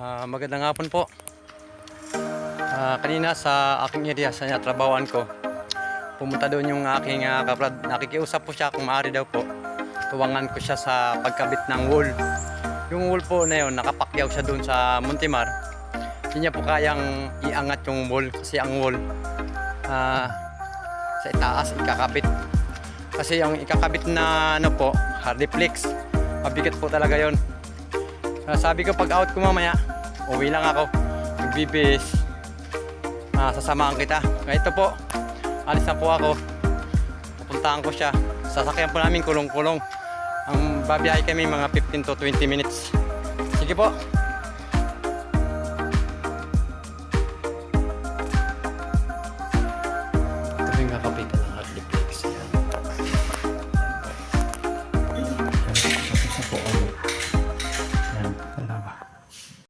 Magandang hapon po. Kanina sa aking area sa trabahoan ko, pumunta doon yung aking kabrad. Nakikiusap po siya kung maaari daw po. Tuwangan ko siya sa pagkabit ng wool. Yung wool po na yun, nakapakyaw siya doon sa Muntimar. Hindi niya po kayang iangat yung wool kasi ang wool sa itaas ikakabit. Kasi yung ikakabit na ano po, hardiplex, mabigat po talaga yon. Sabi ko pag out ko mamaya, uwi lang ako, magbibis, sasamahan kita. Ito po, alis na po ako, pupuntahan ko siya. Sasakyan po namin kulong-kulong. Ang babiyahe kami mga 15 to 20 minutes. Sige po.